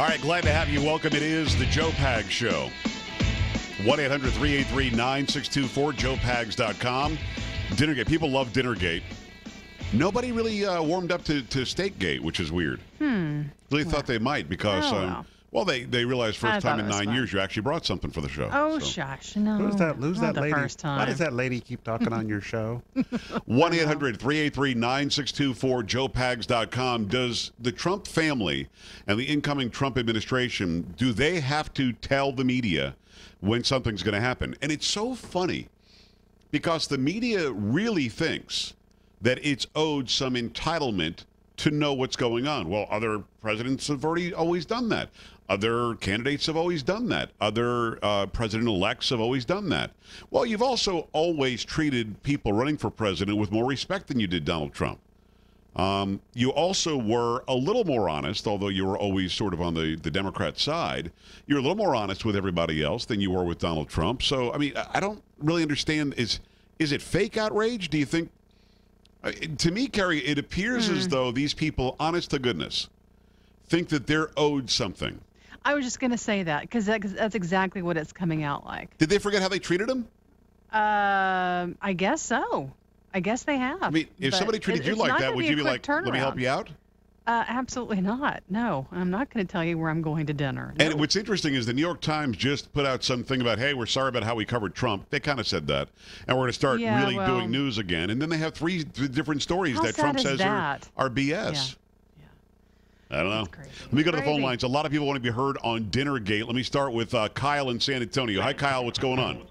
All right, glad to have you. Welcome. It is the Joe Pags Show. 1-800-383-9624, joepags.com. Dinnergate. People love Dinnergate. Nobody really warmed up to Steakgate, which is weird. Really thought they might because, they realized first time in 9 years you actually brought something for the show. Oh, shush. No. Who's that lady? First time. Why does that lady keep talking on your show? 1-800-383-9624, joepags.com. Does the Trump family and the incoming Trump administration, do they have to tell the media when something's going to happen? And it's so funny because the media really thinks that it's owed some entitlement to know what's going on. Well, other presidents have always done that. Other candidates have always done that. Other president-elects have always done that. Well, you've also always treated people running for president with more respect than you did Donald Trump. You also were a little more honest, although you were always sort of on the Democrat side. You're a little more honest with everybody else than you were with Donald Trump. So, I mean, I don't really understand. Is it fake outrage? Do you think? To me, Carrie, it appears as though these people, honest to goodness, think that they're owed something. I was just going to say that because that's exactly what it's coming out like. Did they forget how they treated him? I guess so. I guess they have. I mean, if somebody treated you like that, would you be like, let me help you out? Absolutely not. No, I'm not going to tell you where I'm going to dinner. No. And what's interesting is the New York Times just put out something about, hey, we're sorry about how we covered Trump. They kind of said that. And we're going to start doing news again. And then they have three different stories that Trump says are BS. Yeah. I don't know. Let me go to the phone lines. A lot of people want to be heard on Dinnergate. Let me start with Kyle in San Antonio. Hi, Kyle. What's going on?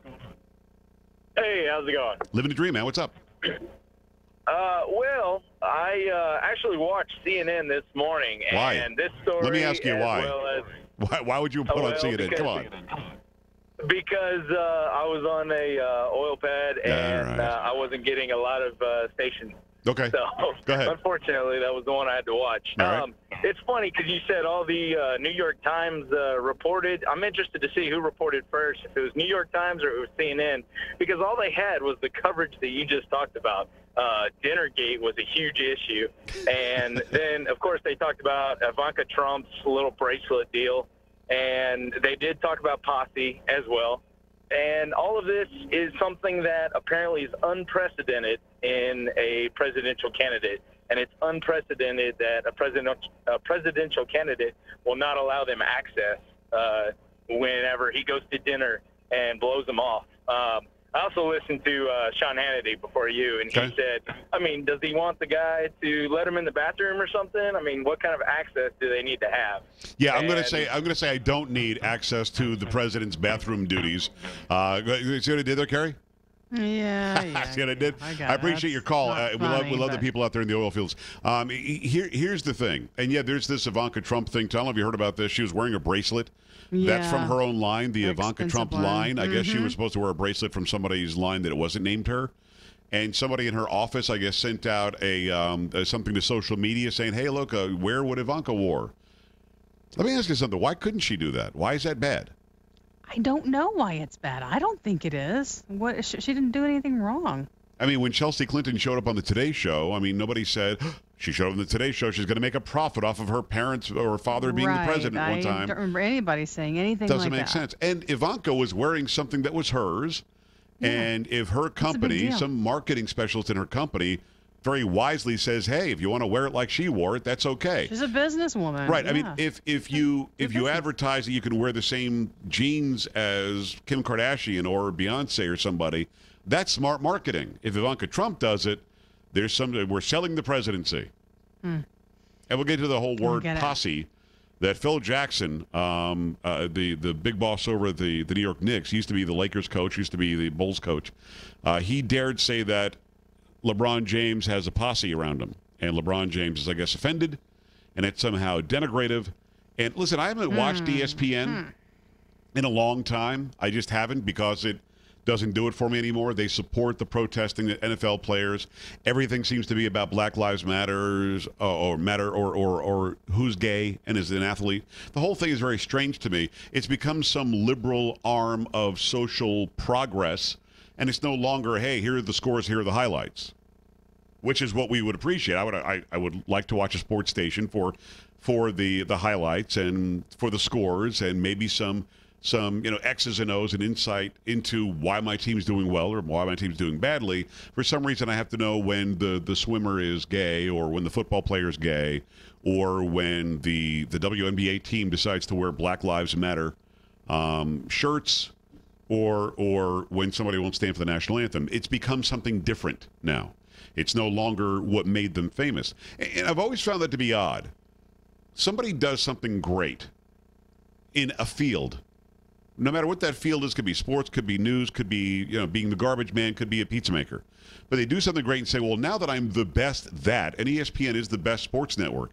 Hey, how's it going? Living the dream, man. What's up? Well, I actually watched CNN this morning. Why? And this story. Let me ask you why. Why would you put on CNN? Come on. Because I was on a oil pad and I wasn't getting a lot of stations. Okay. So, go ahead. Unfortunately, that was the one I had to watch. Right. It's funny because you said all the New York Times reported. I'm interested to see who reported first, if it was New York Times or it was CNN, because all they had was the coverage that you just talked about. Dinnergate was a huge issue. And then, of course, they talked about Ivanka Trump's little bracelet deal. And they did talk about Posse as well. And all of this is something that apparently is unprecedented in a presidential candidate. And it's unprecedented that a presidential candidate will not allow them access whenever he goes to dinner and blows them off. I also listened to Sean Hannity before you, and he said, I mean, does he want the guy to let him in the bathroom or something? I mean, what kind of access do they need to have? Yeah, I'm going to say I don't need access to the president's bathroom duties. See what I did there, Carrie? Yeah. See what I did? I appreciate your call. We love the people out there in the oil fields. Here's the thing, and there's this Ivanka Trump thing. Tell them if you heard about this. She was wearing a bracelet. Yeah. That's from her own line, the Ivanka Trump line. I guess she was supposed to wear a bracelet from somebody's line that it wasn't named her. And somebody in her office, I guess, sent out something to social media saying, hey, look, wear what Ivanka wore. Let me ask you something. Why couldn't she do that? Why is that bad? I don't know why it's bad. I don't think it is. She didn't do anything wrong. I mean, when Chelsea Clinton showed up on the Today Show, I mean, nobody said she showed up on the Today Show. She's going to make a profit off of her parents or father being the president one time. I don't remember anybody saying anything like that. Doesn't make sense. And Ivanka was wearing something that was hers. Yeah. And if her company, some marketing specialist in her company, very wisely says, hey, if you want to wear it like she wore it, that's okay. She's a businesswoman. Right. Yeah. I mean, if you advertise that you can wear the same jeans as Kim Kardashian or Beyonce or somebody, that's smart marketing. If Ivanka Trump does it, we're selling the presidency. And we'll get to the whole word posse that Phil Jackson, the big boss over at the New York Knicks, used to be the Lakers coach, used to be the Bulls coach. He dared say that LeBron James has a posse around him. And LeBron James is, I guess, offended, and it's somehow denigrative. And listen, I haven't watched ESPN in a long time. I just haven't because it doesn't do it for me anymore. They support the protesting the NFL players. Everything seems to be about Black Lives Matters or who's gay and is an athlete. The whole thing is very strange to me. It's become some liberal arm of social progress, and it's no longer, hey, here are the scores, here are the highlights. which is what we would appreciate. I would like to watch a sports station for the highlights and for the scores and maybe some X's and O's and insight into why my team's doing well or why my team's doing badly. For some reason, I have to know when the swimmer is gay or when the football player is gay or when the WNBA team decides to wear Black Lives Matter shirts or when somebody won't stand for the national anthem. It's become something different now. It's no longer what made them famous. And I've always found that to be odd. Somebody does something great in a field. No matter what that field is, could be sports, could be news, could be, being the garbage man, could be a pizza maker. But they do something great and say, well, now that I'm the best at that, and ESPN is the best sports network,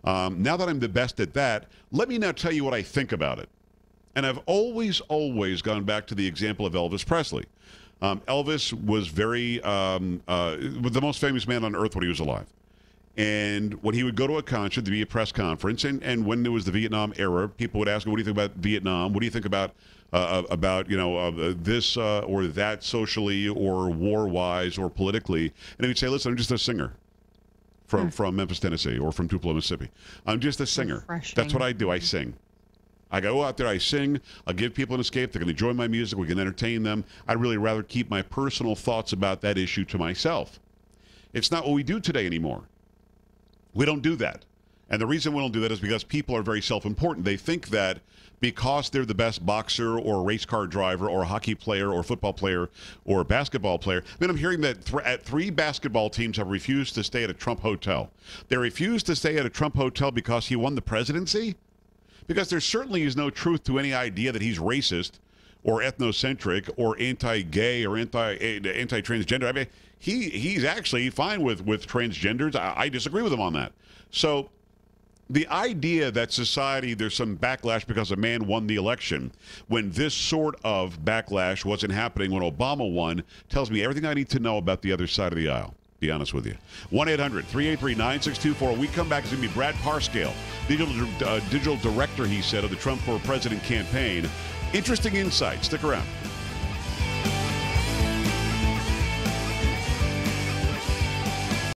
now that I'm the best at that, let me now tell you what I think about it. And I've always gone back to the example of Elvis Presley. Elvis was the most famous man on earth when he was alive. And when he would go to a concert, there'd be a press conference, and when there was the Vietnam era, people would ask him, what do you think about Vietnam? What do you think about this or that socially or war-wise or politically? And he would say, listen, I'm just a singer from Memphis, Tennessee, or from Tupelo, Mississippi. I'm just a singer. Refreshing. That's what I do. I sing. I go out there, I sing, I'll give people an escape, they can enjoy my music, we can entertain them. I'd really rather keep my personal thoughts about that issue to myself. It's not what we do today anymore. We don't do that. And the reason we don't do that is because people are very self-important. They think that because they're the best boxer or race car driver or hockey player or football player or basketball player. I mean, I'm hearing that three basketball teams have refused to stay at a Trump hotel. They refused to stay at a Trump hotel because he won the presidency? Because there certainly is no truth to any idea that he's racist or ethnocentric or anti-gay or anti-transgender. I mean, he's actually fine with transgenders. I disagree with him on that. So the idea that society, there's some backlash because a man won the election, when this sort of backlash wasn't happening when Obama won, tells me everything I need to know about the other side of the aisle. Be honest with you. 1-800-383-9624. When we come back, it's going to be Brad Parscale, digital director, he said, of the Trump for President campaign. Interesting insight. Stick around.